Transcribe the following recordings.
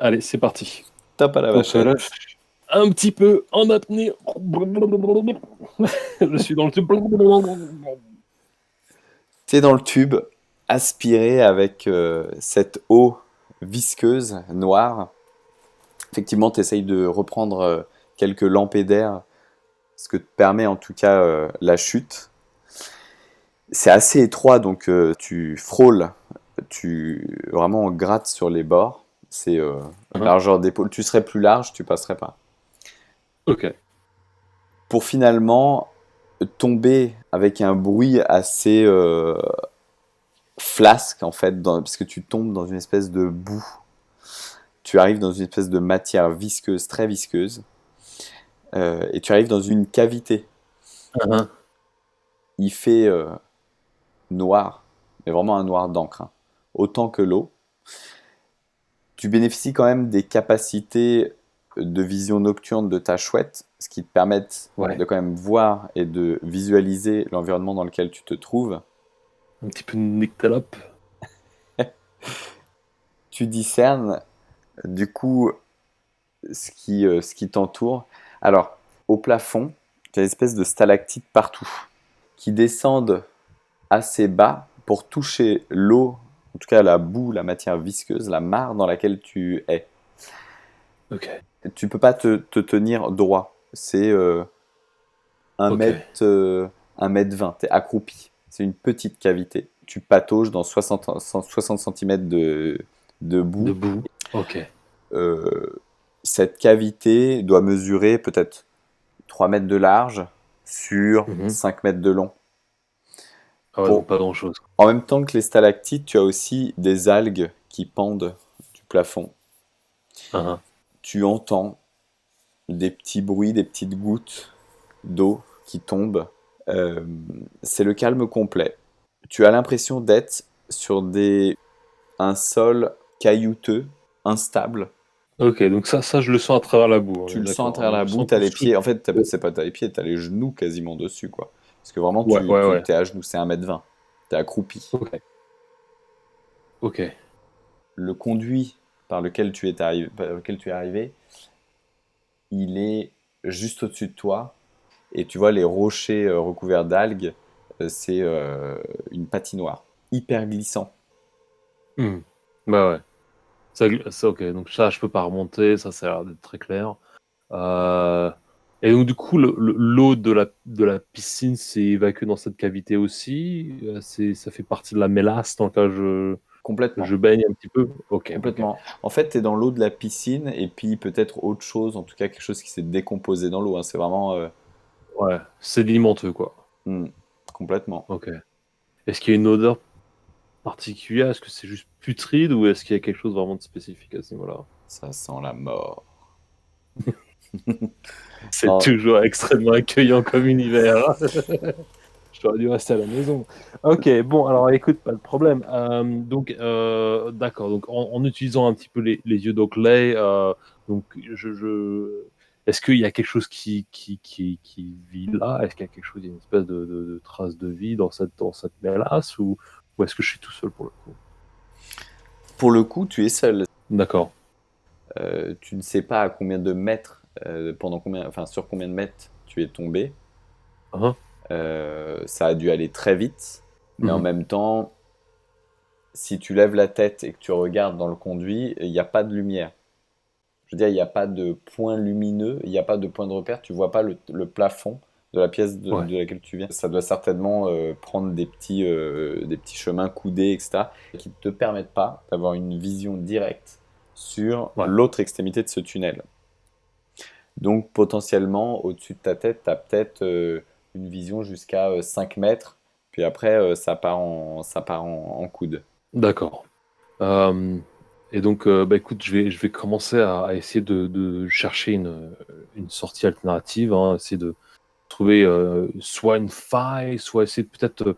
Allez, c'est parti. Tape à la Donc là, vachette. un petit peu en apnée. Je suis dans le tube. T'es dans le tube, aspiré avec cette eau visqueuse, noire. Effectivement, t'essayes de reprendre quelques lampées d'air, ce que te permet en tout cas la chute. C'est assez étroit, donc tu frôles, tu vraiment grattes sur les bords. C'est Hein. largeur d'épaule. Tu serais plus large, tu passerais pas. Ok. Pour finalement tomber avec un bruit assez flasque en fait, parce que tu tombes dans une espèce de boue. Tu arrives dans une espèce de matière visqueuse, très visqueuse, et tu arrives dans une cavité. Hein. Il fait noir, mais vraiment un noir d'encre, hein, autant que l'eau. Tu bénéficies quand même des capacités de vision nocturne de ta chouette, ce qui te permettent Ouais. de quand même voir et de visualiser l'environnement dans lequel tu te trouves. Un petit peu de nyctalope. Tu discernes du coup ce qui t'entoure. Alors, au plafond, tu as une espèce de stalactites partout qui descendent assez bas pour toucher l'eau, en tout cas la boue, la matière visqueuse, la mare dans laquelle tu es. Ok. Tu peux pas te tenir droit. C'est 1 Ok. mètre, 1 mètre 20. Tu es accroupi. C'est une petite cavité. Tu patauges dans 60 cm de boue. Debout. Ok. Euh, Cette cavité doit mesurer peut-être 3 mètres de large sur Mhm. 5 mètres de long. Ah ouais, donc Pour... pas grand-chose. En même temps que les stalactites, tu as aussi des algues qui pendent du plafond. Hein. Tu entends des petits bruits, des petites gouttes d'eau qui tombent. Euh, c'est le calme complet. Tu as l'impression d'être sur un sol caillouteux, instable. Ok, donc ça, je le sens à travers la boue, on Tu est le sens à d'accord, hein. travers la Je boue, sens tu as tout les ce... pieds. En fait, c'est pas t'as les pieds, tu as les genoux quasiment dessus, quoi. Parce que vraiment, Ouais, ouais, ouais. t'es à genoux, c'est 1 m 20. Tu es accroupi. Ok. Ok. Le conduit par lequel tu es arrivé, il est juste au-dessus de toi. Et tu vois les rochers recouverts d'algues, c'est une patinoire. Hyper glissant. Hmm. Bah ouais. Ça, ok, donc ça, je peux pas remonter, ça a l'air d'être très clair. Euh, Et donc, du coup, l'eau de la piscine s'est évacuée dans cette cavité aussi. Ça fait partie de la mélasse dans laquelle je Complètement. baigne un petit peu. Ok, ok. Complètement. En fait, tu es dans l'eau de la piscine et puis peut-être autre chose, en tout cas quelque chose qui s'est décomposé dans l'eau, hein. C'est vraiment Ouais, sédimenteux, quoi. hmm, complètement. Ok. Est-ce qu'il y a une odeur particulière? Est-ce que c'est juste putride ou est-ce qu'il y a quelque chose vraiment de spécifique à ce niveau-là? Ça sent la mort. C'est Non, toujours extrêmement accueillant comme univers. J'aurais dû rester à la maison. Ok, bon, alors écoute, pas de problème. Donc, d'accord. Donc, en utilisant un petit peu les yeux d'Oakley, donc, est-ce qu'il y a quelque chose qui vit là? Est-ce qu'il y a quelque chose, il y a une espèce de trace de vie dans cette mélasse ou est-ce que je suis tout seul pour le coup? pour le coup, tu es seul. D'accord. Tu ne sais pas à combien de mètres, enfin sur combien de mètres tu es tombé. Hein. Ça a dû aller très vite, mais en Mhm. même temps, si tu lèves la tête et que tu regardes dans le conduit, il n'y a pas de lumière. Je veux dire, il n'y a pas de point lumineux, il n'y a pas de point de repère, tu vois pas le plafond de la pièce Ouais. de laquelle tu viens. Ça doit certainement prendre des petits chemins coudés, etc., qui ne te permettent pas d'avoir une vision directe sur Ouais. l'autre extrémité de ce tunnel. Donc potentiellement, au-dessus de ta tête, tu as peut-être une vision jusqu'à 5 mètres, puis après, ça part en coude. D'accord. Euh, et donc, bah, écoute, je vais commencer à essayer de chercher une sortie alternative, hein, essayer de trouver soit une faille, soit essayer peut-être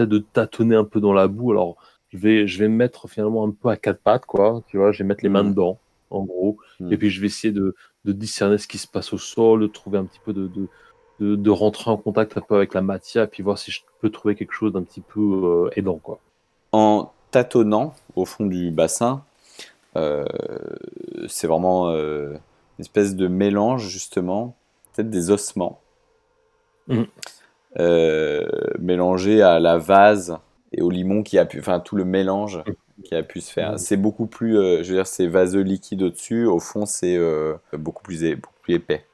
de tâtonner un peu dans la boue. Alors, je vais me mettre finalement un peu à quatre pattes, quoi. Tu vois, je vais mettre les mains Hmm, dedans, en gros, et hmm. puis je vais essayer de discerner ce qui se passe au sol, de trouver un petit peu de rentrer en contact un peu avec la matière, et puis voir si je peux trouver quelque chose d'un petit peu aidant, quoi. En tâtonnant au fond du bassin, Euh, c'est vraiment une espèce de mélange, justement, peut-être des ossements, Mhm. euh, mélangés à la vase et au limon qui a pu, enfin tout le mélange qui a pu se faire. Mhm. C'est beaucoup plus, je veux dire, c'est vaseux liquide au-dessus, au fond c'est beaucoup plus épais.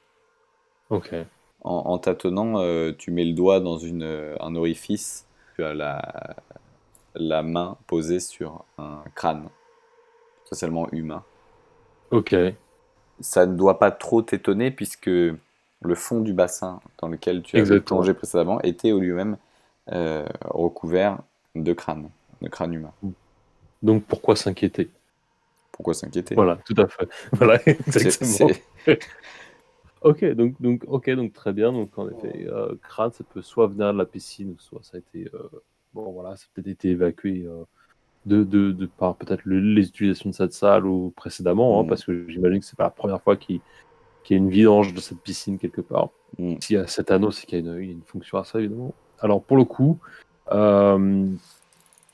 Ok, En tâtonnant, tu mets le doigt dans un orifice, tu as la main posée sur un crâne, potentiellement humain. ok, Ça ne doit pas trop t'étonner puisque le fond du bassin dans lequel tu avais exactement. plongé précédemment était au lui-même recouvert de crâne humain. Donc pourquoi s'inquiéter? Pourquoi s'inquiéter? Voilà, tout à fait. Voilà, exactement. C'est... Ok, donc très bien. Donc en effet, crâne, ça peut soit venir de la piscine, ou soit ça a été, bon voilà, ça a peut-être été évacué de par peut-être les utilisations de cette salle ou précédemment, hein, Mm, parce que j'imagine que c'est pas la première fois qu'il y a une vidange de cette piscine quelque part. mm. S'il y a cet anneau, c'est qu'il y a une fonction à ça, évidemment. Alors pour le coup, euh,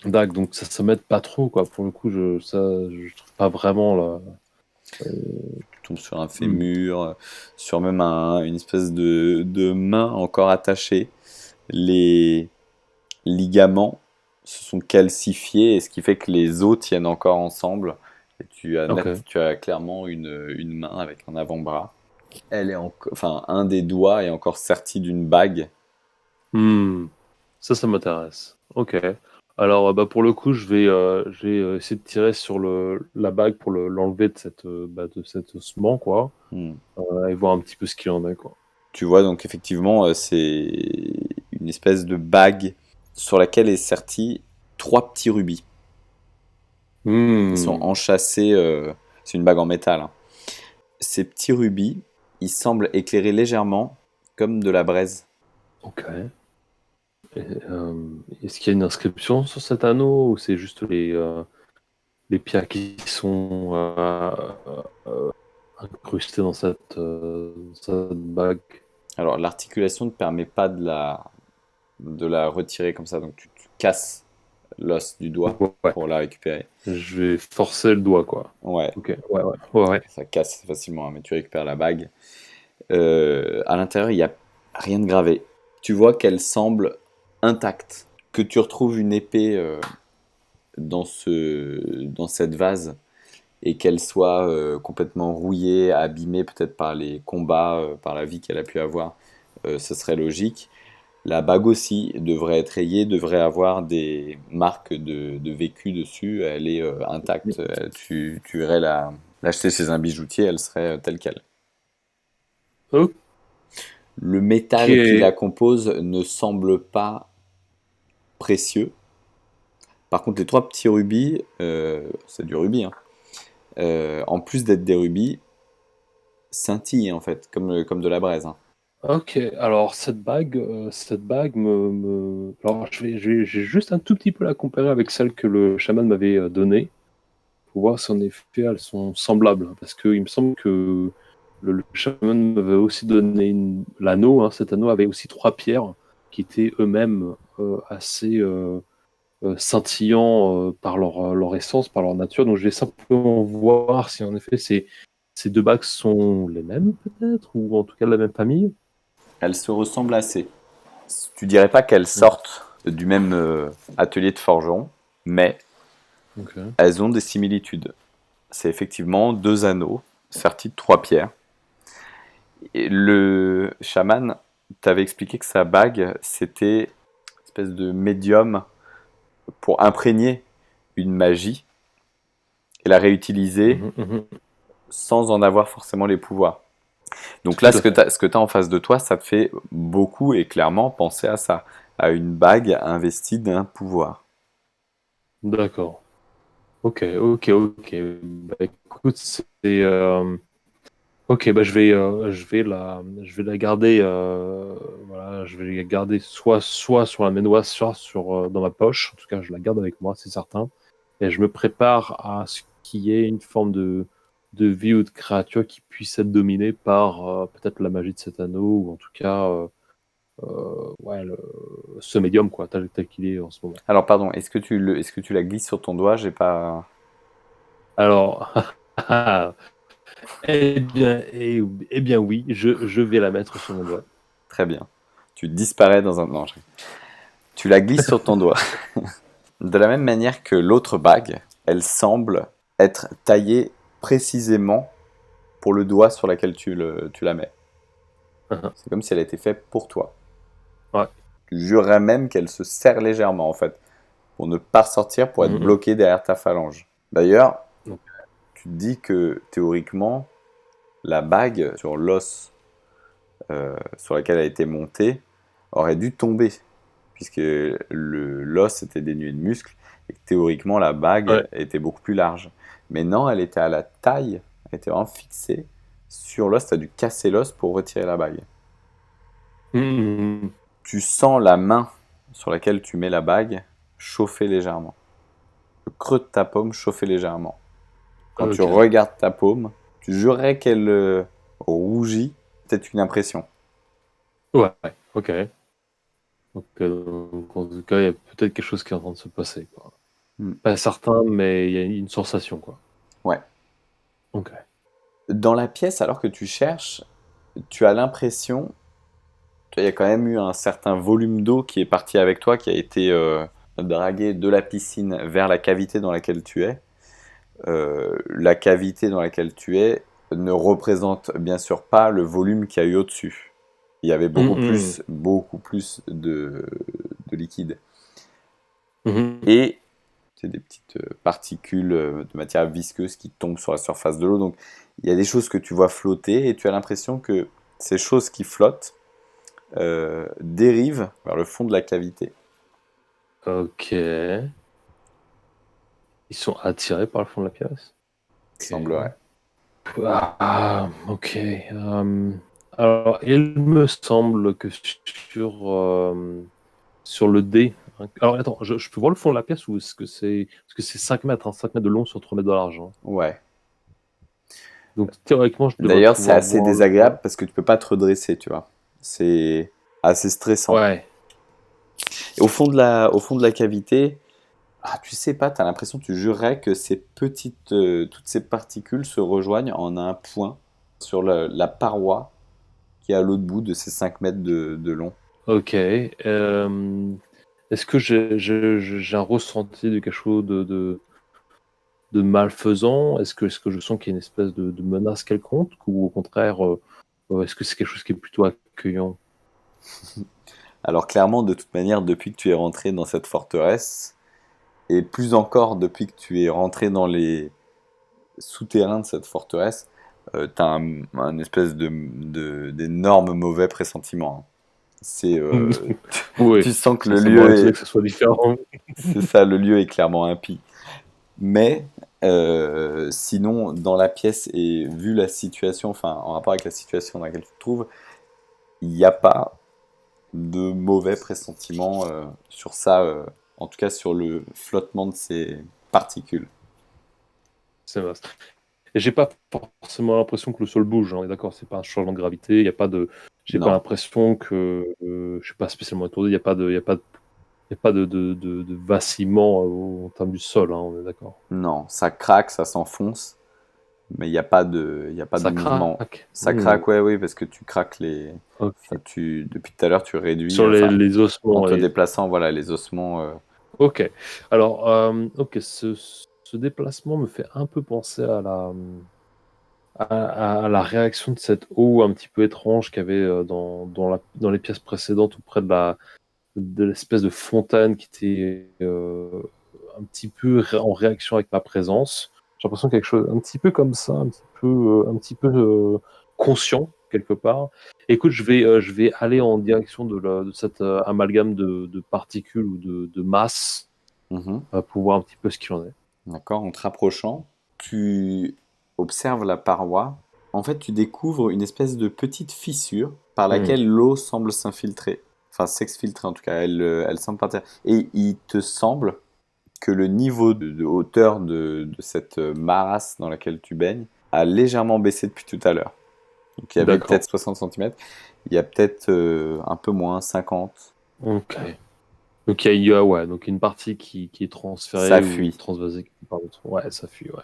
donc ça se met pas trop, quoi. Pour le coup, je trouve pas vraiment là. Tu tombes sur un Hmm. fémur, sur même une espèce de main encore attachée. Les ligaments se sont calcifiés, et ce qui fait que les os tiennent encore ensemble. Et Ok. tu as clairement une main avec un avant-bras. Enfin, un des doigts est encore serti d'une bague. Hmm. Ça m'intéresse. Ok. Alors, bah, pour le coup, je vais essayer de tirer sur la bague pour l'enlever de cet ossement, quoi, Hmm. et voir un petit peu ce qu'il en est, quoi. Tu vois, donc effectivement, c'est une espèce de bague sur laquelle est serti trois petits rubis. Ils sont Hmm. enchâssés, c'est une bague en métal, hein. Ces petits rubis, ils semblent éclairer légèrement comme de la braise. Ok. Et, est-ce qu'il y a une inscription sur cet anneau ou c'est juste les pierres qui sont incrustées dans cette bague? Alors, l'articulation ne permet pas de la retirer comme ça, donc tu casses l'os du doigt Ouais. pour la récupérer. Je vais forcer le doigt, quoi. Ouais, Ok. Ouais, ouais. Ouais, ouais. ça casse facilement, hein, mais tu récupères la bague. À l'intérieur, il n'y a rien de gravé. Tu vois qu'elle semble intacte. Que tu retrouves une épée dans cette vase et qu'elle soit complètement rouillée, abîmée peut-être par les combats, par la vie qu'elle a pu avoir, ce serait logique. La bague aussi devrait être rayée, devrait avoir des marques de vécu dessus. Elle est intacte. Tu irais l'acheter chez un bijoutier, elle serait telle qu'elle. Ok. Le métal qui la compose ne semble pas précieux. Par contre, les trois petits rubis, c'est du rubis, hein, en plus d'être des rubis, scintillent en fait, comme de la braise, hein. Ok, alors cette bague alors j'ai juste un tout petit peu la comparer avec celle que le chaman m'avait donnée, pour voir si en effet elles sont semblables, parce qu'il me semble que le chaman m'avait aussi donné l'anneau, hein. Cet anneau avait aussi trois pierres qui étaient eux-mêmes assez scintillants par leur essence, par leur nature, donc je vais simplement voir si en effet ces deux bagues sont les mêmes peut-être, ou en tout cas de la même famille. Elles se ressemblent assez. Tu dirais pas qu'elles sortent du même atelier de forgeron, mais Ok. elles ont des similitudes. C'est effectivement deux anneaux sertis de trois pierres. Et le chaman t'avait expliqué que sa bague, c'était une espèce de médium pour imprégner une magie et la réutiliser Mhm, mhm. sans en avoir forcément les pouvoirs. Donc là, Tout à fait. ce que tu as en face de toi, ça te fait beaucoup et clairement penser à ça, à une bague investie d'un pouvoir. D'accord. Ok, ok, ok. Bah, écoute, ok, bah je vais la garder. Voilà, je vais la garder soit sur la ménoise, soit dans ma poche. En tout cas, je la garde avec moi, c'est certain. Et je me prépare à ce qu'il y ait une forme de vie ou de créature qui puisse être dominée par peut-être la magie de cet anneau, ou en tout cas, ouais, ce médium, quoi, tel qu'il est en ce moment. Alors pardon, est-ce que tu la glisses sur ton doigt? J'ai pas. Alors, eh bien oui, je vais la mettre sur mon doigt. Très bien. Tu disparais dans un... Non, tu la glisses sur ton doigt. De la même manière que l'autre bague, elle semble être taillée précisément pour le doigt sur lequel tu la mets. C'est comme si elle était faite pour toi. Ouais. Tu jurerais même qu'elle se serre légèrement, en fait, pour ne pas sortir, pour être bloqué derrière ta phalange. D'ailleurs, Ok. tu te dis que, théoriquement, la bague sur l'os sur laquelle elle a été montée aurait dû tomber, puisque l'os était dénué de muscles, et que, théoriquement, la bague Ouais. était beaucoup plus large. Mais non, elle était à la taille, elle était vraiment fixée sur l'os, tu as dû casser l'os pour retirer la bague. Mhm. Tu sens la main sur laquelle tu mets la bague chauffer légèrement. Le creux de ta paume chauffer légèrement. Quand tu Ok. regardes ta paume, tu jurerais qu'elle rougit, peut-être une impression. Ouais. Ok. Donc, en tout cas, il y a peut-être quelque chose qui est en train de se passer, quoi. Pas certain, mais il y a une sensation, quoi. Ouais. Ok. Dans la pièce, alors que tu cherches, tu as l'impression qu'il y a quand même eu un certain volume d'eau qui est parti avec toi, qui a été dragué de la piscine vers la cavité dans laquelle tu es. La cavité dans laquelle tu es ne représente bien sûr pas le volume qu'il y a eu au-dessus. Il y avait Mhm. beaucoup plus de liquide. Mhm. Et c'est des petites particules de matière visqueuse qui tombent sur la surface de l'eau. Donc il y a des choses que tu vois flotter et tu as l'impression que ces choses qui flottent dérivent vers le fond de la cavité. Ok. Ils sont attirés par le fond de la pièce. Il Ok. semblerait. Ok. Alors, il me semble que sur le dé. Alors, attends, je peux voir le fond de la pièce ou est-ce que c'est 5 mètres, hein, 5 mètres de long sur 3 mètres de large, hein. Ouais. Donc, théoriquement, je devrais D'ailleurs, c'est pouvoir assez voir le désagréable fond. parce que tu peux pas te redresser, tu vois. C'est assez stressant. Ouais. Et au fond de la cavité, ah, tu sais pas, tu as l'impression, tu jurerais que toutes ces particules se rejoignent en un point sur la paroi qui est à l'autre bout de ces 5 mètres de long. Ok. Est-ce que j'ai un ressenti de quelque chose de malfaisant? Est-ce que je sens qu'il y a une espèce de menace quelconque? Ou au contraire, est-ce que c'est quelque chose qui est plutôt accueillant? Alors clairement, de toute manière, depuis que tu es rentré dans cette forteresse, et plus encore depuis que tu es rentré dans les souterrains de cette forteresse, tu as un espèce d'énorme mauvais pressentiment, hein. C'est, Oui, tu sens que le ça m'aurait lieu étonné est, que ce soit différent. c'est ça, le lieu est clairement impie. Mais sinon, dans la pièce et vu la situation, enfin en rapport avec la situation dans laquelle tu te trouves, il n'y a pas de mauvais pressentiment sur ça, en tout cas sur le flottement de ces particules. C'est vaste. Et j'ai pas forcément l'impression que le sol bouge, hein, on est d'accord, c'est pas un changement de gravité, il y a pas de, j'ai pas Non, l'impression que, je suis pas spécialement étourdi, il y a pas de, il y a pas de, il y a pas de vacillement en termes du sol, hein, on est d'accord. non, ça craque, ça s'enfonce, mais il y a pas de Ça mouvement. craque. Ça craque, ouais, oui, parce que tu craques les. Enfin, Ok. depuis tout à l'heure, tu réduis, Sur les, enfin, les en ossements. te déplaçant, voilà, les ossements. Ok. Alors, ok, ce déplacement me fait un peu penser à la réaction de cette eau un petit peu étrange qu'il y avait dans les pièces précédentes ou près de l'espèce de fontaine qui était un petit peu en réaction avec ma présence. J'ai l'impression quelque chose un petit peu comme ça, un petit peu conscient quelque part. Écoute, je vais aller en direction de cet amalgame de particules ou de masse Mhm. pour voir un petit peu ce qu'il en est. D'accord, en te rapprochant, tu observes la paroi. En fait, tu découvres une espèce de petite fissure par Hmm. laquelle l'eau semble s'infiltrer. Enfin, s'exfiltrer en tout cas, elle semble partir. Et il te semble que le niveau de hauteur de cette marasse dans laquelle tu baignes a légèrement baissé depuis tout à l'heure. Donc il y avait D'accord. peut-être 60 centimètres, il y a peut-être un peu moins, 50. Ok. Donc il y a, ouais, donc une partie qui est Ça transférée ou fuit. transvasée par l'autre. Ouais, ça fuit, ouais.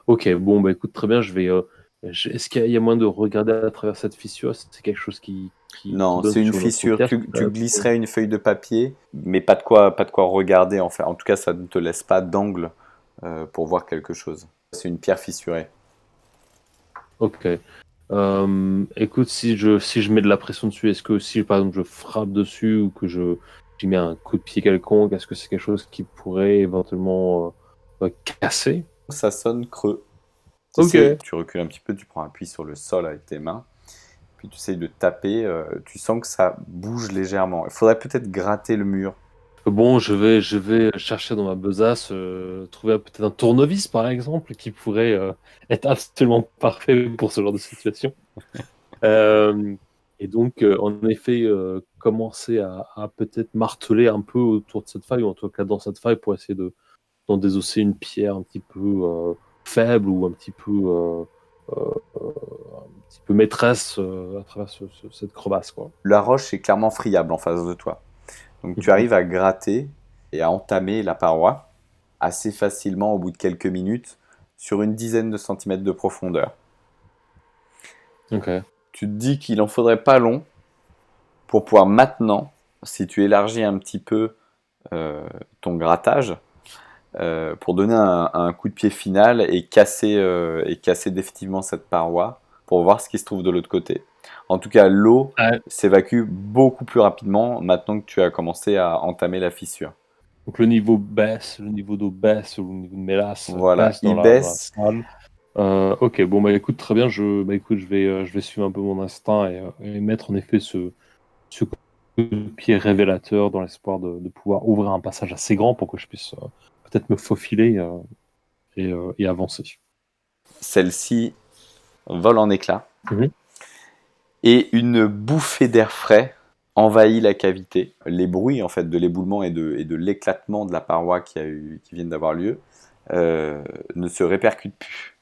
Ok, bon, bah écoute, très bien, est-ce qu'il y a moyen de regarder à travers cette fissure? C'est quelque chose qui Non, donne c'est une sur une autre fissure. pièce? Tu glisserais une feuille de papier, mais pas de quoi regarder. En tout cas, ça ne te laisse pas d'angle pour voir quelque chose. C'est une pierre fissurée. Ok. Écoute, si je mets de la pression dessus, est-ce que si par exemple je frappe dessus ou que j'y mets un coup de pied quelconque, est-ce que c'est quelque chose qui pourrait éventuellement casser? Ça sonne creux. Tu Ok. essayes, tu recules un petit peu, tu prends appui sur le sol avec tes mains, puis tu essayes de taper. Tu sens que ça bouge légèrement. Il faudrait peut-être gratter le mur. Bon, je vais chercher dans ma besace, trouver peut-être un tournevis par exemple, qui pourrait être absolument parfait pour ce genre de situation. Euh, et donc, en effet, commencer à peut-être marteler un peu autour de cette faille, ou en tout cas dans cette faille, pour essayer d'en désosser une pierre un petit peu faible ou un petit peu maîtresse à travers cette crevasse, quoi. La roche est clairement friable en face de toi. Donc tu Mhm. arrives à gratter et à entamer la paroi assez facilement au bout de quelques minutes sur une dizaine de centimètres de profondeur. Ok. Tu te dis qu'il en faudrait pas long pour pouvoir maintenant, si tu élargis un petit peu euh, ton grattage, pour donner un coup de pied final et casser définitivement cette paroi pour voir ce qui se trouve de l'autre côté. En tout cas, l'eau Ah, s'évacue beaucoup plus rapidement maintenant que tu as commencé à entamer la fissure. donc le niveau baisse, le niveau d'eau baisse, ou le niveau de mélasse Voilà, baisse dans il la baisse. salle. Ok, bon bah écoute, très bien, bah écoute, je vais suivre un peu mon instinct et mettre en effet ce coup de pied révélateur dans l'espoir de pouvoir ouvrir un passage assez grand pour que je puisse peut-être me faufiler et avancer. Celle-ci vole en éclats Mhm. et une bouffée d'air frais envahit la cavité. Les bruits en fait de l'éboulement et de l'éclatement de la paroi qui viennent d'avoir lieu euh, ne se répercutent plus.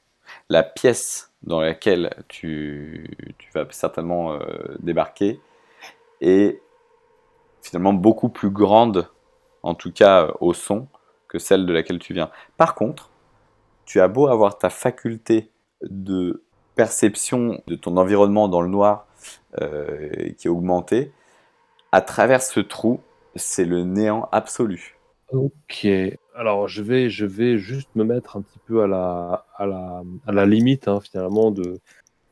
La pièce dans laquelle tu vas certainement débarquer est finalement beaucoup plus grande, en tout cas au son, que celle de laquelle tu viens. Par contre, tu as beau avoir ta faculté de perception de ton environnement dans le noir qui est augmentée, à travers ce trou, c'est le néant absolu. Ok, alors je vais juste me mettre un petit peu à la limite hein, finalement de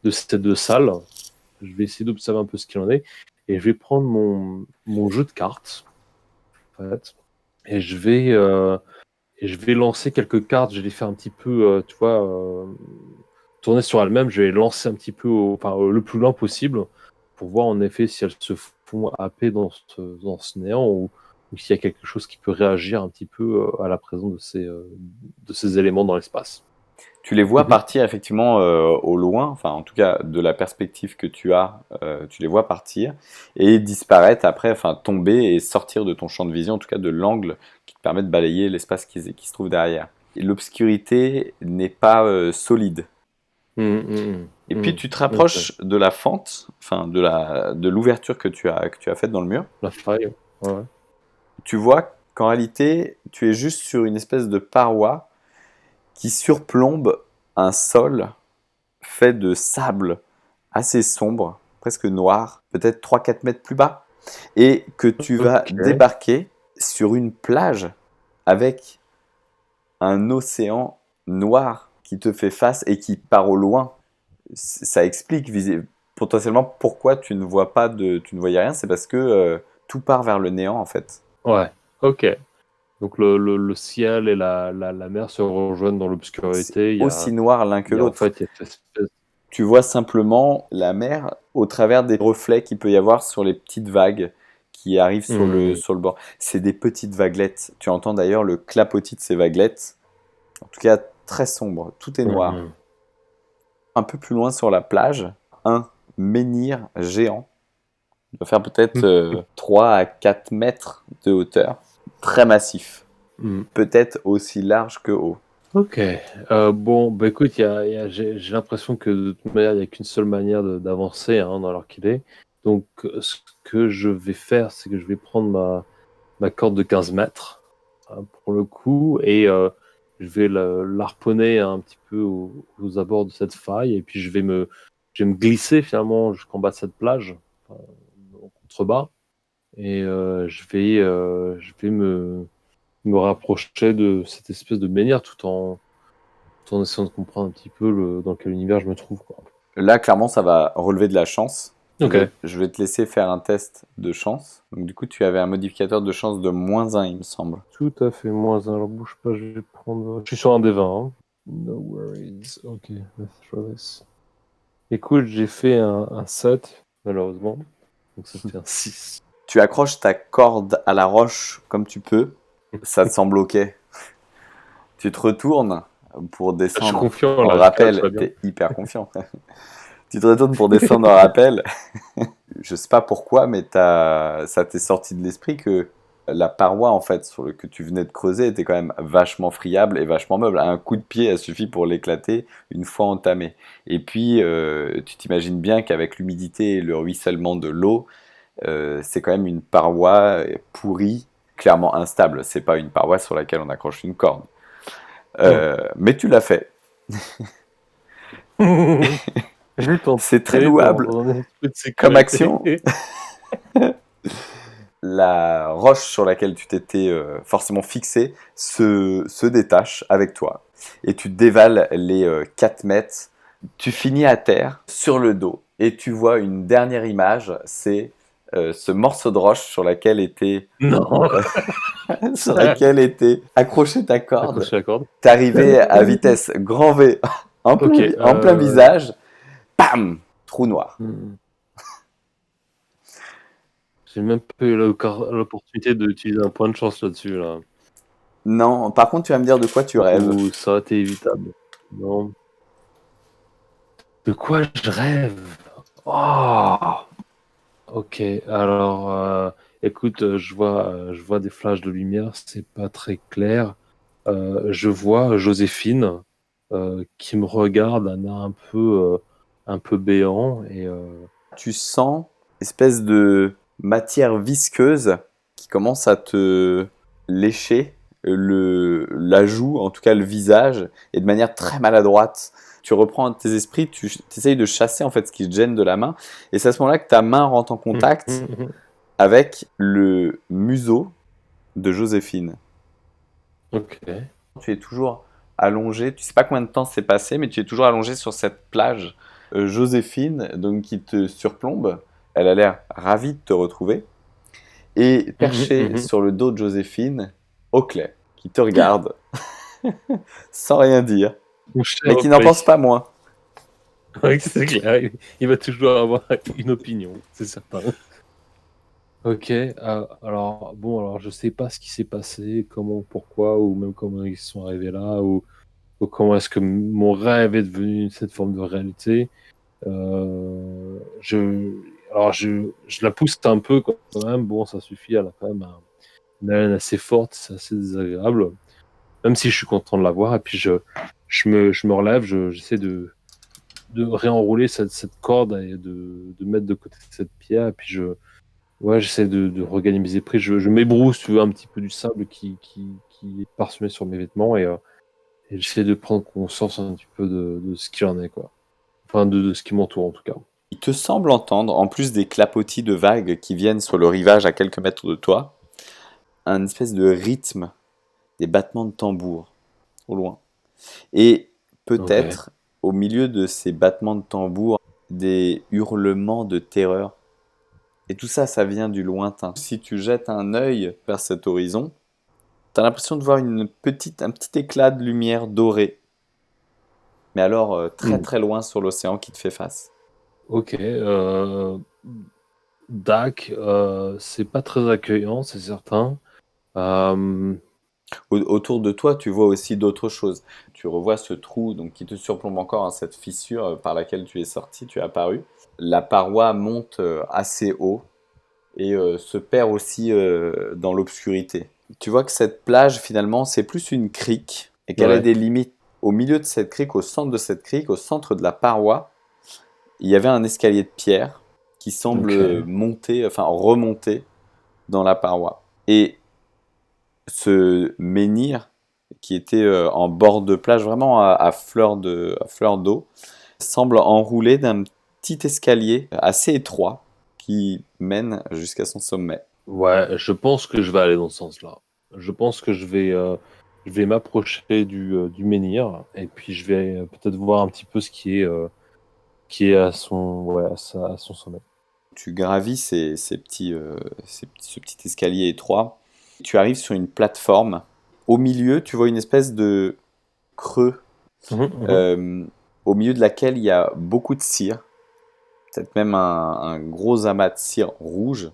ces deux salles. Je vais essayer d'observer un peu ce qu'il en est et je vais prendre mon jeu de cartes en fait, et je vais lancer quelques cartes. Je vais les faire un petit peu, tu vois, tourner sur elles-mêmes. Je vais les lancer un petit peu enfin, le plus loin possible pour voir en effet si elles se font happer dans ce néant ou s'il y a quelque chose qui peut réagir un petit peu à la présence de ces éléments dans l'espace. Tu les vois Mhm. partir effectivement au loin, enfin en tout cas de la perspective que tu as, tu les vois partir et disparaître après, enfin tomber et sortir de ton champ de vision, en tout cas de l'angle qui te permet de balayer l'espace qui se trouve derrière. Et l'obscurité n'est pas solide. Mhm, mhm, Et puis mhm. tu te Ok. rapproches de la fente, enfin de l'ouverture que tu as faite dans le mur. La faille. Ouais. Tu vois qu'en réalité tu es juste sur une espèce de paroi qui surplombe un sol fait de sable assez sombre, presque noir, peut-être 3-4 mètres plus bas, et que tu vas Ok. débarquer sur une plage avec un océan noir qui te fait face et qui part au loin. Ça explique potentiellement pourquoi tu ne voyais rien, c'est parce que tout part vers le néant en fait. Ouais. Ok. Donc le ciel et la mer se rejoignent dans C'est l'obscurité. Il y aussi a, noir l'un que il y a en l'autre. fait il y a cette espèce. Tu vois simplement la mer au travers des reflets qu'il peut y avoir sur les petites vagues qui arrivent sur le, Hmm, sur le bord. C'est des petites vaguelettes. Tu entends d'ailleurs le clapotis de ces vaguelettes. En tout cas, très sombre. Tout est noir. hmm. Un peu plus loin sur la plage, un menhir géant. Il doit faire peut-être 3 à 4 mètres de hauteur. Très massif. Hmm. Peut-être aussi large que haut. Ok. Bon, bah écoute, j'ai l'impression que de toute manière, il n'y a qu'une seule manière d'avancer hein, dans l'heure qu'il est. Donc, ce que je vais faire, c'est que je vais prendre ma corde de 15 mètres hein, pour le coup, et je vais l'harponner un petit peu aux abords de cette faille, et puis je vais me glisser finalement jusqu'en bas de cette plage, enfin, en contrebas, et je vais me rapprocher de cette espèce de menhir tout en essayant de comprendre un petit peu dans quel univers je me trouve, quoi. Là, clairement, ça va relever de la chance. Ok. Je vais te laisser faire un test de chance. Donc, du coup, tu avais un modificateur de chance de -1, il me semble. Tout à fait, moins un. Alors bouge pas, je vais prendre. Je suis sur un des 20. Hein. No worries. Ok, let's try this. Écoute, j'ai fait un 7, malheureusement. Donc ça fait un 6. Tu accroches ta corde à la roche comme tu peux. Ça te semble ok. Tu te retournes pour Je suis descendre confiant en là, j'espère que ça rappel. va bien. T'es hyper confiant. Tu te retournes pour descendre en rappel. Je sais pas pourquoi, mais ça t'est sorti de l'esprit que la paroi en fait que tu venais de creuser était quand même vachement friable et vachement meuble. Un coup de pied a suffi pour l'éclater une fois entamé. Et puis tu t'imagines bien qu'avec l'humidité et le ruissellement de l'eau, c'est quand même une paroi pourrie, clairement instable. C'est pas une paroi sur laquelle on accroche une corde. Mais tu l'as fait. J'ai tenté C'est très louable dans un esprit de comme sécurité. action. La roche sur laquelle tu t'étais forcément fixé se détache avec toi. Et tu dévales les 4 mètres. Tu finis à terre, sur le dos. Et tu vois une dernière image, c'est ce morceau de roche sur laquelle était, Non. sur laquelle était accrochée ta corde. Accroché à la corde. T'es arrivé à vitesse grand V Ok. en plein visage. Bam! Trou noir. J'ai même pas eu l'opportunité d'utiliser un point de chance là-dessus, là. Non, par contre, tu vas me dire de quoi tu rêves. Ou ça aurait été évitable. Non. De quoi je rêve? Oh! Ok, alors, écoute, je vois des flashs de lumière, c'est pas très clair. Je vois Joséphine qui me regarde, un peu béant, et Tu sens espèce de matière visqueuse qui commence à te lécher la joue, en tout cas le visage, et de manière très maladroite. Tu reprends tes esprits, tu essayes de chasser en fait ce qui te gêne de la main, et c'est à ce moment-là que ta main rentre en contact avec le museau de Joséphine. Ok. Tu es toujours allongé, tu sais pas combien de temps s'est passé, mais tu es toujours allongé sur cette plage. Joséphine, donc qui te surplombe, elle a l'air ravie de te retrouver. Et perché sur le dos de Joséphine, Oakley, qui te regarde sans rien dire, Mon cher mais qui n'en Oakley. pense pas moins. Ouais, c'est clair, il va toujours avoir une opinion, c'est certain. Ok, alors je sais pas ce qui s'est passé, comment, pourquoi, ou même comment ils sont arrivés là, ou comment est-ce que mon rêve est devenu cette forme de réalité. Je, je la pousse un peu quand même. Bon, ça suffit. Elle a quand même une haleine assez forte, c'est assez désagréable. Même si je suis content de la voir, et puis je me relève, j'essaie de réenrouler cette corde et de mettre de côté cette pierre, et puis ouais, j'essaie de regagner mes esprits. Je m'ébrousse, tu veux, un petit peu du sable qui est parsemé sur mes vêtements, et j'essaie de prendre conscience un petit peu de ce qu'il en est, quoi. Enfin, de ce qui m'entoure, en tout cas. Il te semble entendre, en plus des clapotis de vagues qui viennent sur le rivage à quelques mètres de toi, un espèce de rythme, des battements de tambour, au loin. Et peut-être, au milieu de ces battements de tambour, des hurlements de terreur. Et tout ça, ça vient du lointain. Si tu jettes un œil vers cet horizon, t'as l'impression de voir un petit éclat de lumière dorée. Mais alors, très très loin sur l'océan qui te fait face. Ok, Dak, c'est pas très accueillant, c'est certain. Autour de toi, tu vois aussi d'autres choses. Tu revois ce trou donc, qui te surplombe encore, hein, cette fissure par laquelle tu es sorti, tu es apparu. La paroi monte assez haut et se perd aussi dans l'obscurité. Tu vois que cette plage, finalement, c'est plus une crique et qu'elle a des limites. Au milieu de cette crique, au centre de cette crique, au centre de la paroi, il y avait un escalier de pierre qui semble monter, enfin remonter dans la paroi. Et ce menhir qui était en bord de plage, vraiment à fleur d'eau, semble enroulé d'un petit escalier assez étroit qui mène jusqu'à son sommet. Ouais, je pense que je vais aller dans ce sens-là. Je pense que je vais m'approcher du menhir et puis je vais peut-être voir un petit peu ce qui est à son, ouais, à son sommet. Tu gravis ce petit escalier étroit. Tu arrives sur une plateforme. Au milieu, tu vois une espèce de creux, Mhm, mhm. euh, au milieu de laquelle il y a beaucoup de cire, peut-être même un gros amas de cire rouge.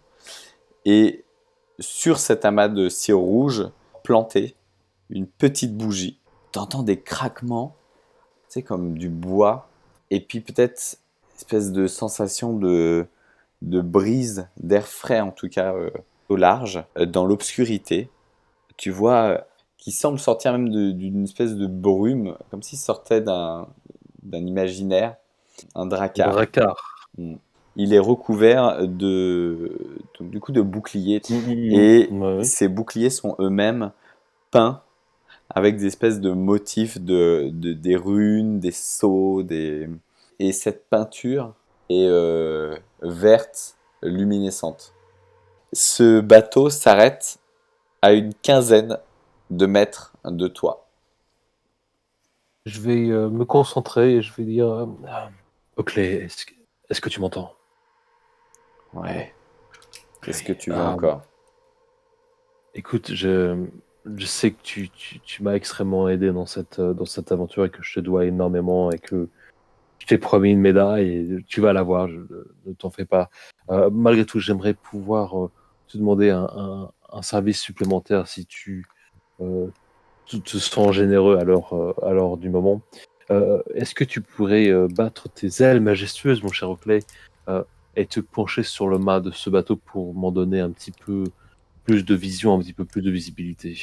Et sur cet amas de cire rouge, planté, une petite bougie. Tu entends des craquements, tu sais, comme du bois. Et puis peut-être une espèce de sensation de brise, d'air frais en tout cas, au large, dans l'obscurité. Tu vois, qui semble sortir même d'une espèce de brume, comme s'il sortait d'un imaginaire, un drakkar. Drakkar. Mm. Il est recouvert donc, du coup, de boucliers. Mhm, Et mhm. Ouais, ouais. ces boucliers sont eux-mêmes peints avec des espèces de motifs des runes, des sceaux, et cette peinture est verte, luminescente. Ce bateau s'arrête à une quinzaine de mètres de toi. Je vais me concentrer et je vais dire Oakley, est-ce que tu m'entends? Ouais. Qu'est-ce que tu veux Ah, encore? écoute, je sais que tu m'as extrêmement aidé dans cette aventure et que je te dois énormément et que je t'ai promis une médaille et tu vas l'avoir, ne t'en fais pas. Malgré tout, j'aimerais pouvoir te demander un service supplémentaire si euh, tu te sens généreux à l'heure du moment. Est-ce que tu pourrais battre tes ailes majestueuses, mon cher Oakley, euh, et te pencher sur le mât de ce bateau pour m'en donner un petit peu plus de vision, un petit peu plus de visibilité?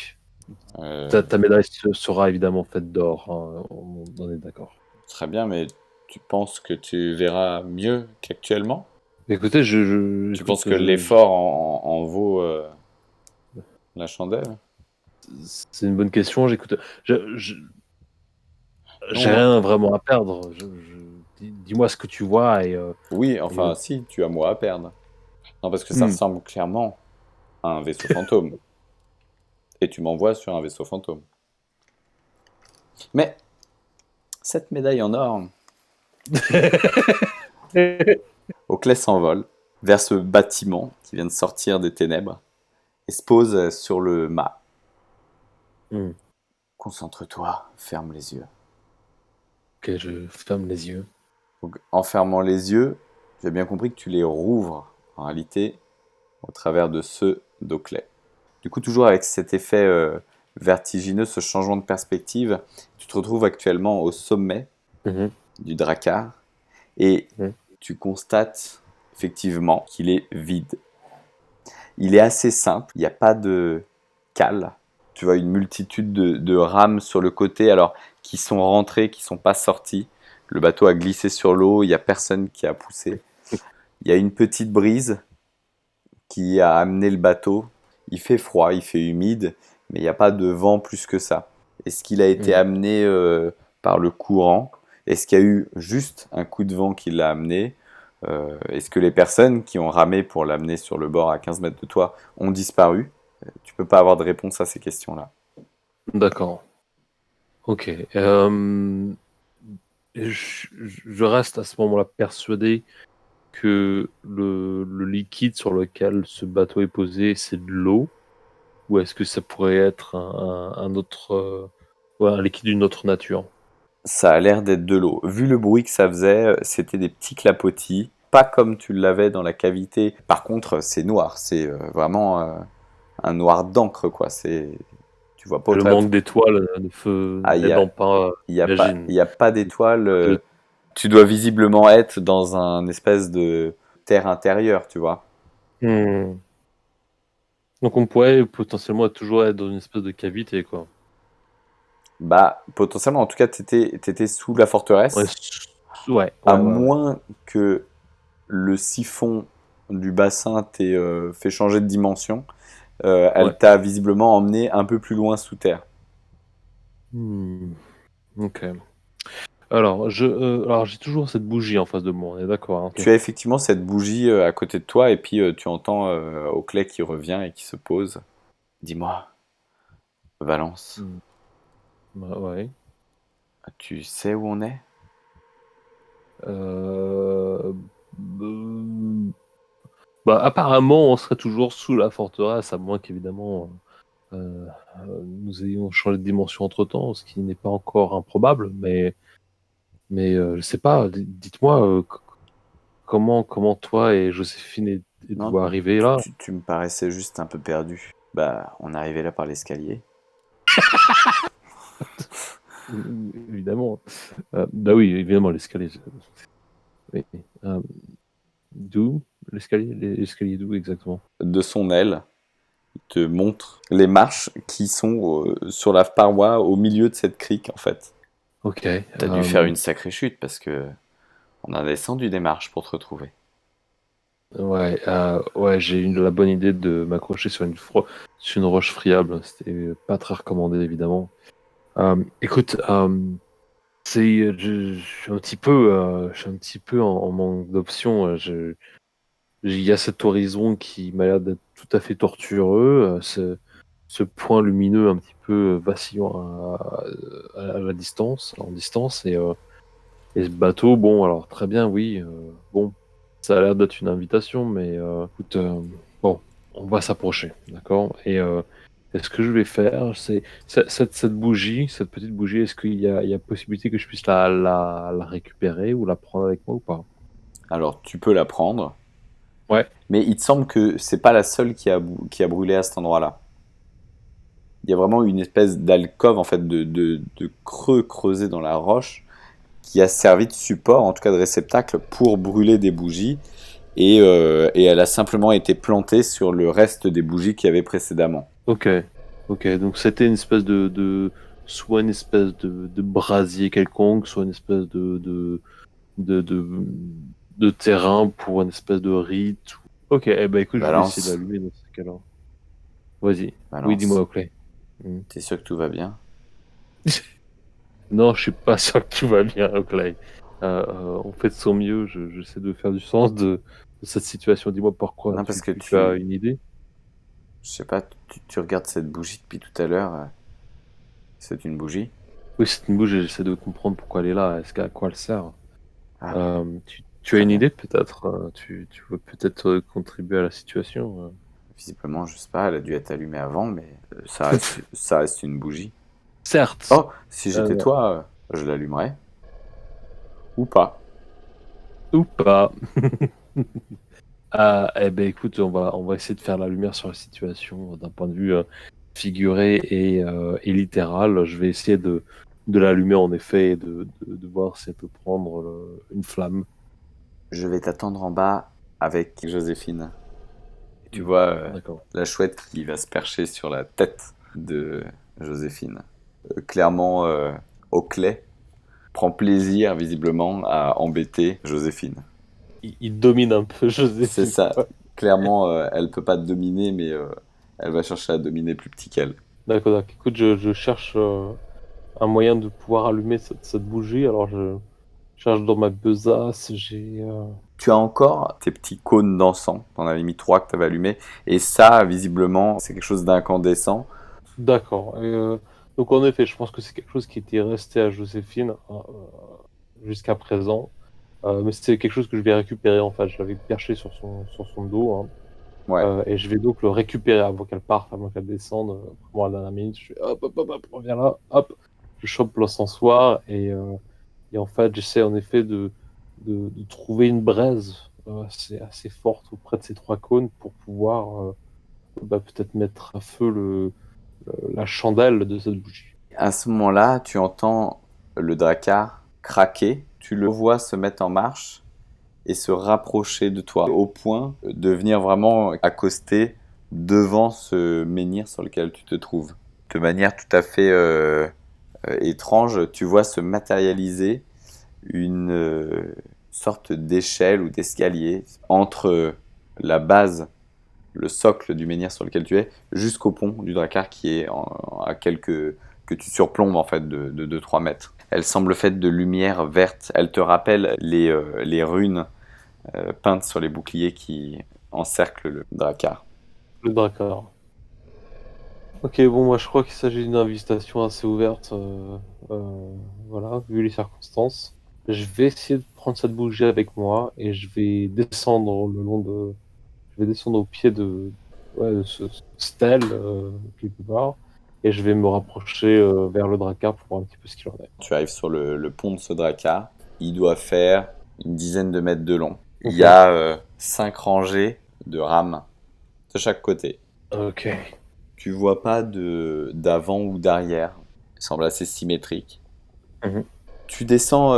Euh, Ta médaille sera évidemment faite d'or, hein, on est d'accord. Très bien, mais tu penses que tu verras mieux qu'actuellement? Écoutez, Tu penses écoute, que l'effort en vaut la chandelle? c'est une bonne question. J'écoute, j'ai Non, rien vraiment à perdre. Dis-moi ce que tu vois oui, et, enfin si, tu as moi à perdre. Non, parce que ça hmm. ressemble clairement à un vaisseau fantôme. Et tu m'envoies sur un vaisseau fantôme. Mais cette médaille en or, Oakley s'envole vers ce bâtiment qui vient de sortir des ténèbres et se pose sur le mât. Hmm. Concentre-toi, ferme les yeux. Ok, je ferme les yeux. Donc, en fermant les yeux, j'ai bien compris que tu les rouvres en réalité au travers de ceux d'Oakley. Du coup, toujours avec cet effet vertigineux, ce changement de perspective, tu te retrouves actuellement au sommet Mhm, du Drakkar et mhm. tu constates effectivement qu'il est vide. Il est assez simple, il n'y a pas de cale. Tu vois une multitude de rames sur le côté, alors qui sont rentrées, qui ne sont pas sorties. Le bateau a glissé sur l'eau, il n'y a personne qui a poussé. Il y a une petite brise qui a amené le bateau. Il fait froid, il fait humide, mais il n'y a pas de vent plus que ça. Est-ce qu'il a été Hmm. amené par le courant? Est-ce qu'il y a eu juste un coup de vent qui l'a amené? Est-ce que les personnes qui ont ramé pour l'amener sur le bord à 15 mètres de toi ont disparu? Tu peux pas avoir de réponse à ces questions-là. D'accord. Ok. Je reste à ce moment-là persuadé que le liquide sur lequel ce bateau est posé, c'est de l'eau, ou est-ce que ça pourrait être un autre, ouais, un liquide d'une autre nature? Ça a l'air d'être de l'eau. Vu le bruit que ça faisait, c'était des petits clapotis. Pas comme tu l'avais dans la cavité. Par contre, c'est noir. C'est vraiment un noir d'encre, quoi. Tu vois pas au Le travers. manque d'étoiles ne feu Ah, n'aidant pas, il j'imagine. y a pas d'étoile. De- Tu dois visiblement être dans un espèce de terre intérieure, tu vois. Hmm. Donc on pourrait potentiellement toujours être dans une espèce de cavité, quoi. Bah, potentiellement, en tout cas, t'étais sous la Ouais, forteresse. ouais, À ouais, ouais, ouais. moins que le siphon du bassin t'ait fait changer de dimension. Elle Ouais. t'a visiblement emmené un peu plus loin sous terre. Ok. Alors j'ai toujours cette bougie en face de moi, on est d'accord, hein, ok. Tu as effectivement cette bougie à côté de toi et puis tu entends Oakley qui revient et qui se pose. Dis-moi, Valence, Hmm. Bah, ouais. tu sais où on est? Euh, euh, Bah, apparemment, on serait toujours sous la forteresse, à moins qu'évidemment euh, nous ayons changé de dimension entre-temps, ce qui n'est pas encore improbable. Mais je sais pas. Dites-moi comment toi et Joséphine Non, êtes-vous arrivés là? tu me paraissais juste un peu perdu. Bah, on est arrivé là par l'escalier. Évidemment. Bah oui, évidemment, l'escalier. Oui. Euh, D'où? L'escalier d'où exactement? De son aile, il te montre les marches qui sont sur la paroi au milieu de cette crique en fait. Ok. T'as dû faire une sacrée chute parce que on a descendu des marches pour te retrouver. Ouais, j'ai eu la bonne idée de m'accrocher sur une roche friable. C'était pas très recommandé, évidemment. Écoute, je suis un petit peu en manque d'options. Il y a cet horizon qui m'a l'air d'être tout à fait tortueux, ce point lumineux un petit peu vacillant à la distance, en distance, et ce bateau, bon, alors très bien, oui, bon, ça a l'air d'être une invitation, mais écoute, bon, on va s'approcher, d'accord? Et ce que je vais faire, c'est cette bougie, cette petite bougie, est-ce il y a possibilité que je puisse la récupérer ou la prendre avec moi ou pas? Alors tu peux la prendre, Ouais, mais il te semble que c'est pas la seule qui a brûlé à cet endroit-là. Il y a vraiment une espèce d'alcôve en fait de creux creusé dans la roche qui a servi de support, en tout cas de réceptacle, pour brûler des bougies. Et elle a simplement été plantée sur le reste des bougies qu'il y avait précédemment. ok, ok, donc c'était une espèce soit une espèce de brasier quelconque, soit une espèce de, de, de terrain pour une espèce de rite. Ok, eh ben écoute, je vais essayer de Valence, l'allumer dans ce cas-là. Vas-y. Oui, dis-moi, Valence, ok. Hmm. t'es sûr que tout va bien? Non, je suis pas sûr que tout va bien, Oakley. On fait de son mieux. J'essaie de faire du sens de cette situation. Dis-moi pourquoi. Non, parce que Tu as une idée? je sais pas, tu regardes cette bougie depuis tout à l'heure. C'est une bougie? Oui, c'est une bougie. J'essaie de comprendre pourquoi elle est là. Est-ce qu'à quoi elle sert? Ah, Tu as très une bien. idée peut-être? Tu veux peut-être contribuer à la situation? Visiblement, je sais pas, elle a dû être allumée avant, mais ça reste une bougie. Certes. Oh, si j'étais toi, je l'allumerais. Ou pas. Ou pas. Eh ben écoute, on va essayer de faire la lumière sur la situation d'un point de vue figuré et littéral. Je vais essayer de l'allumer en effet et de voir si elle peut prendre une flamme. Je vais t'attendre en bas avec Joséphine. Et tu Hmm, vois d'accord. la chouette qui va se percher sur la tête de Joséphine. Clairement, Oakley prend plaisir visiblement à embêter Joséphine. Il domine un peu C'est Joséphine, ça. quoi. Clairement, elle peut pas te dominer, mais elle va chercher à dominer plus petit qu'elle. D'accord. Écoute, je cherche un moyen de pouvoir allumer cette bougie. Alors je cherche dans ma besace. J'ai. Tu as encore tes petits cônes d'encens. T'en avais mis trois que tu avais allumés. Et ça, visiblement, c'est quelque chose d'incandescent. D'accord. Donc en effet, je pense que c'est quelque chose qui était resté à Joséphine jusqu'à présent. Mais c'est quelque chose que je vais récupérer en fait. Je l'avais perché sur son dos, hein. Ouais. Et je vais donc le récupérer avant qu'elle parte, avant qu'elle descende. Vraiment à la dernière minute, je fais hop, hop, hop, hop, reviens là, hop. Je chope l'encensoir et en fait, j'essaie en effet de trouver une braise assez forte auprès de ces trois cônes pour pouvoir peut-être mettre à feu la chandelle de cette bougie. À ce moment-là, tu entends le drakkar craquer. Tu le vois se mettre en marche et se rapprocher de toi au point de venir vraiment accoster devant ce menhir sur lequel tu te trouves. De manière tout à fait étrange, tu vois se matérialiser une sorte d'échelle ou d'escalier entre la base, le socle du menhir sur lequel tu es, jusqu'au pont du drakkar qui est à quelques que tu surplombes en fait de 2-3 mètres. Elle semble faite de lumière verte. Elle te rappelle les runes peintes sur les boucliers qui encerclent le drakkar. Le Drakkar. Ok, bon, moi je crois qu'il s'agit d'une invitation assez ouverte, voilà, vu les circonstances. Je vais essayer de prendre cette bougie avec moi et je vais descendre je vais descendre au pied de ce stèle quelque part et je vais me rapprocher vers le Drakkar pour voir un petit peu ce qu'il en est. Tu arrives sur le pont de ce drakkar. Il doit faire une dizaine de mètres de long. Il y Ok. a 5 rangées de rames de chaque côté. Ok. Tu vois pas d'avant ou d'arrière. Il semble assez symétrique. Mhm. Tu descends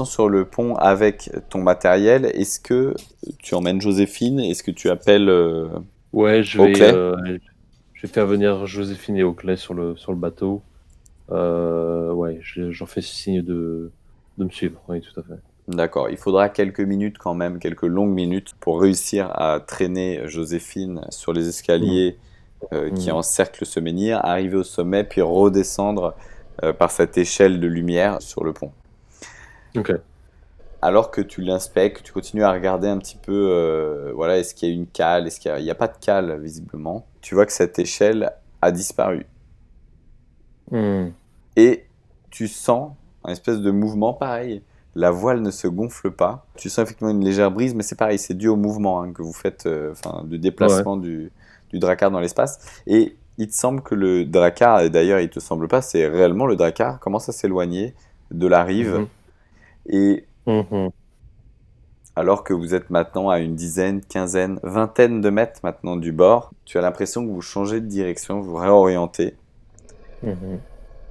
sur le pont avec ton matériel. Est-ce que tu emmènes Joséphine? Est-ce que tu appelles Ouais, Oakley? je vais faire venir Joséphine et Oakley sur le bateau. Ouais, j'en fais signe de me suivre. Oui, tout à fait. D'accord. Il faudra quelques minutes quand même, quelques longues minutes pour réussir à traîner Joséphine sur les Mhm. escaliers qui Mhm. encerclent ce menhir, arriver au sommet, puis redescendre par cette échelle de lumière sur le pont. Ok. Alors que tu l'inspectes, tu continues à regarder un petit peu, voilà, est-ce qu'il y a une cale, est-ce qu'il y a... Il n'y a pas de cale visiblement. Tu vois que cette échelle a disparu. Mhm. Et tu sens un espèce de mouvement pareil. La voile ne se gonfle pas. Tu sens effectivement une légère brise, mais c'est pareil, c'est dû au mouvement que vous faites, enfin, de Ouais. déplacement du drakkar dans l'espace. Et il te semble que le drakkar, et d'ailleurs il te semble pas, c'est réellement le drakkar, commence à s'éloigner de la rive. Mhm. Et Mhm. alors que vous êtes maintenant à une dizaine, quinzaine, vingtaine de mètres maintenant du bord, tu as l'impression que vous changez de direction, vous réorientez Mhm.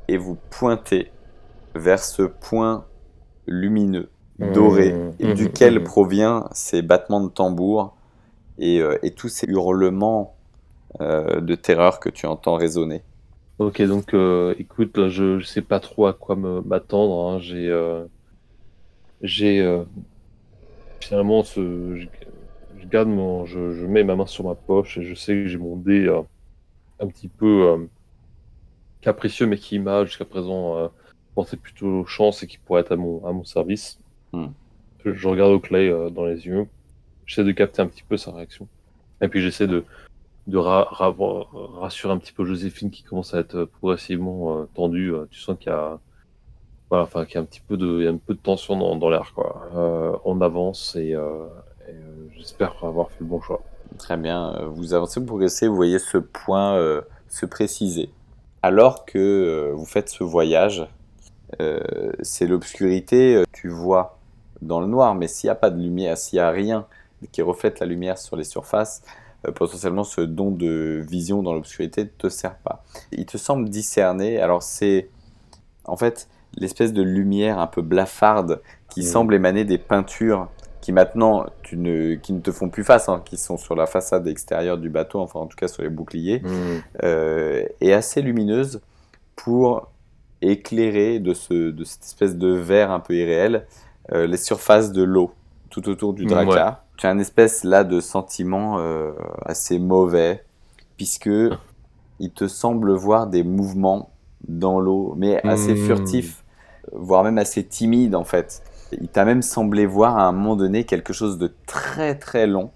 et vous pointez vers ce point lumineux, doré, Mhm. et Mhm. duquel Mhm. provient ces battements de tambour et tous ces hurlements de terreur que tu entends résonner. Ok, donc écoute, là, je sais pas trop à quoi m'attendre, hein. J'ai finalement je garde je mets ma main sur ma poche et je sais que j'ai mon dé un petit peu capricieux, mais qui m'a jusqu'à présent porté plutôt chance et qui pourrait être à mon service. Hmm. Je regarde Oakley dans les yeux, j'essaie de capter un petit peu sa réaction. Et puis j'essaie de rassurer un petit peu Joséphine qui commence à être progressivement tendue. Tu sens qu'il y a, voilà, enfin, qu'il y a un petit peu il y a un peu de tension dans l'air, quoi. On avance j'espère avoir fait le bon choix. Très bien, vous avancez, vous progressez, vous voyez ce point se préciser. Alors que vous faites ce voyage, c'est l'obscurité, tu vois dans le noir, mais s'il n'y a pas de lumière, s'il n'y a rien qui reflète la lumière sur les surfaces, potentiellement ce don de vision dans l'obscurité ne te sert pas. Il te semble discerner, alors c'est en fait l'espèce de lumière un peu blafarde qui Mm. semble émaner des peintures qui maintenant qui ne te font plus face, qui sont sur la façade extérieure du bateau, enfin en tout cas sur les boucliers, Mm. est assez lumineuse pour éclairer de cette espèce de verre un peu irréel les surfaces de l'eau tout autour du Ouais. drakkar. Tu as une espèce là de sentiment assez mauvais puisque il te semble voir des mouvements dans l'eau, mais assez Mm. furtifs, voire même assez timides en fait. Il t'a même semblé voir à un moment donné quelque chose de très très long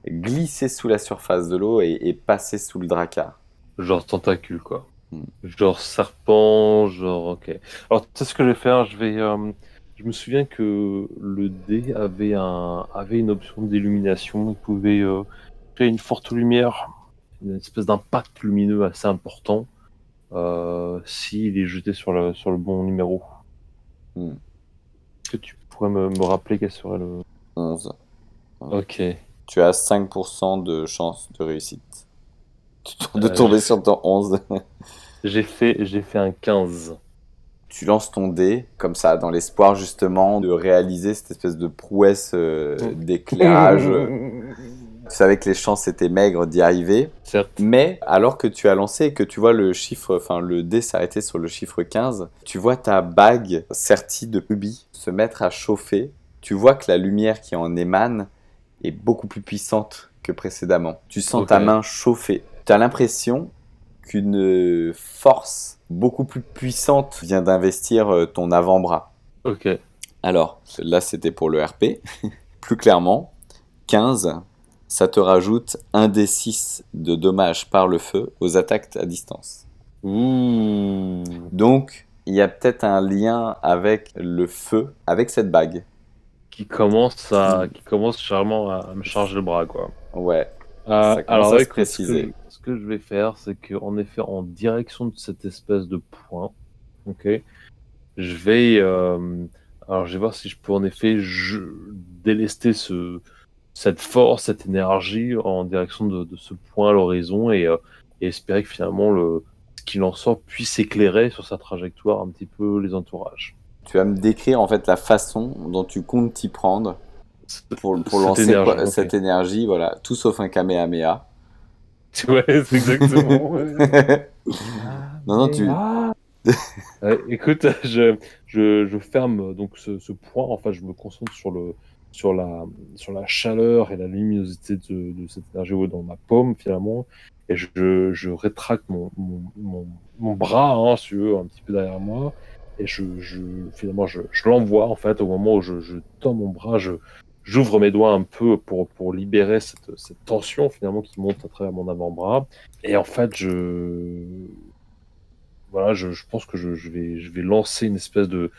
glisser sous la surface de l'eau et passer sous le drakkar. Genre tentacule, quoi. Hmm. Genre serpent, genre ok. Alors tu sais ce que je vais faire, je me souviens que le dé avait une option d'illumination. Il pouvait créer une forte lumière, une espèce d'impact lumineux assez important s'il est jeté sur le bon numéro. Hmm. Est-ce que tu pourrais me rappeler quel serait le... 11. Ok. Tu as 5% de chance de réussite. De Euh, j'ai tomber fait, sur ton 11. j'ai fait un 15. Tu lances ton dé, comme ça, dans l'espoir justement de réaliser cette espèce de prouesse d'éclairage. Tu savais que les chances étaient maigres d'y arriver. Certes. Mais alors que tu as lancé et que tu vois le chiffre, enfin le dé s'arrêter sur le chiffre 15, tu vois ta bague sertie de rubis se mettre à chauffer. Tu vois que la lumière qui en émane est beaucoup plus puissante que précédemment. Tu sens ta Ok. main chauffer. Tu as l'impression qu'une force beaucoup plus puissante vient d'investir ton avant-bras. Ok. Alors, là, c'était pour le RP. Plus clairement, 15, ça te rajoute 1d6 de dommages par le feu aux attaques à distance. Ouh. Donc, il y a peut-être un lien avec le feu, avec cette bague. Qui commence charmant à me charger le bras, quoi. Ouais, ça commence Alors, à se écoute, préciser. ce que je vais faire, c'est qu'en effet, en direction de cette espèce de point, ok, je vais, alors je vais voir si je peux en effet délester cette force, cette énergie en direction de ce point à l'horizon et espérer que finalement ce qu'il en sort puisse éclairer sur sa trajectoire un petit peu les entourages. Tu vas me décrire en fait la façon dont tu comptes t'y prendre pour Cette lancer énergie, ok. cette énergie, voilà, tout sauf un Kamehameha. Ouais, c'est exactement. Non, non, tu... Écoute, je ferme donc ce point. Enfin, je me concentre sur la chaleur et la luminosité de cette énergie dans ma paume finalement, et je rétracte mon bras, hein, si tu veux, un petit peu derrière moi, et finalement je l'envoie en fait au moment où je tends mon bras, j'ouvre mes doigts un peu pour libérer cette tension finalement qui monte à travers mon avant-bras, et en fait voilà, je pense que je vais lancer une espèce de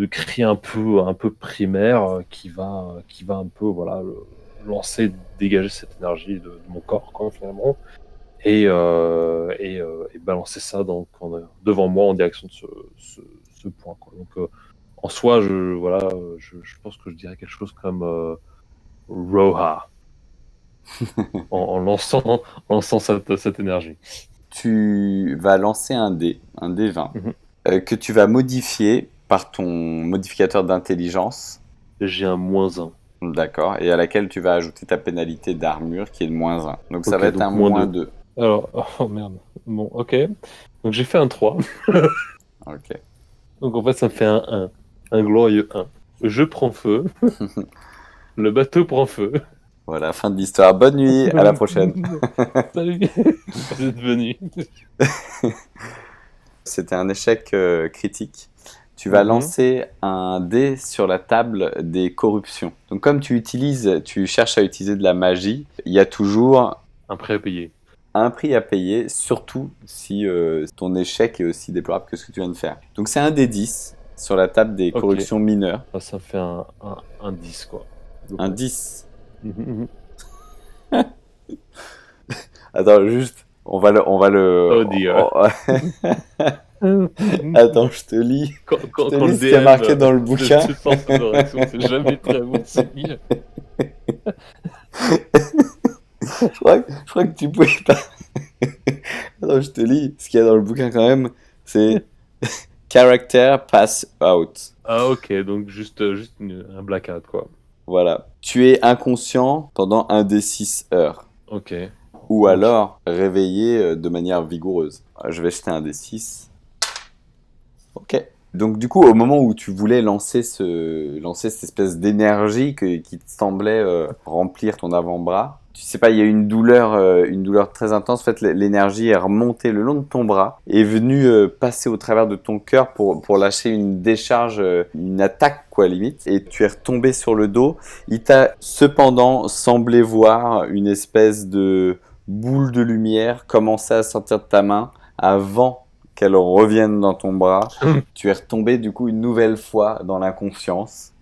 cri un peu primaire qui va un peu voilà, lancer, dégager cette énergie de mon corps, quoi, finalement, et balancer ça devant moi en direction de ce point, quoi. Donc, en soi, voilà, je pense que je dirais quelque chose comme Roha en lançant cette énergie. Tu vas lancer un dé 20, Mhm. que tu vas modifier par ton modificateur d'intelligence, J'ai un -1. d'accord, et à laquelle tu vas ajouter ta pénalité d'armure qui est de -1. Donc ça Ok, va être donc un -2. -2. Alors, oh merde. Bon, ok. Donc j'ai fait un 3. Ok. Donc en fait, ça me fait un 1. Un glorieux 1. Je prends feu. Le bateau prend feu. Voilà, fin de l'histoire. Bonne nuit, à la prochaine. Salut. Vous êtes venu. C'était un échec critique. Tu vas Mhm. lancer un dé sur la table des corruptions. Donc comme tu cherches à utiliser de la magie, il y a toujours Un prêt à payer. un prix à payer, surtout si ton échec est aussi déplorable que ce que tu viens de faire. Donc c'est un dé 10 sur la table des Ok. corruptions mineures. Ça fait un 10, quoi. Un 10. Mhm. Attends, juste, on va le... Oh dear. Attends, je te lis. Quand te lis le ce qu'il y a DM marqué dans le bouquin. te sort cette réaction, c'est jamais très bon signe. Je crois que tu pouvais pas. Attends, je te lis ce qu'il y a dans le bouquin quand même. C'est Character Pass Out. Ah ok, donc juste un blackout, quoi. Voilà. Tu es inconscient pendant un des 6 heures. Ok. Ou alors réveillé de manière vigoureuse. Je vais jeter un des 6. Ok. Donc du coup, au moment où tu voulais lancer cette espèce d'énergie qui te semblait remplir ton avant-bras, tu sais pas, il y a une douleur très intense. En fait, l'énergie est remontée le long de ton bras, est venue passer au travers de ton cœur pour lâcher une décharge, une attaque quoi limite. Et tu es retombé sur le dos. Il t'a cependant semblé voir une espèce de boule de lumière commencer à sortir de ta main avant qu'elle revienne dans ton bras. Tu es retombé du coup une nouvelle fois dans l'inconscience.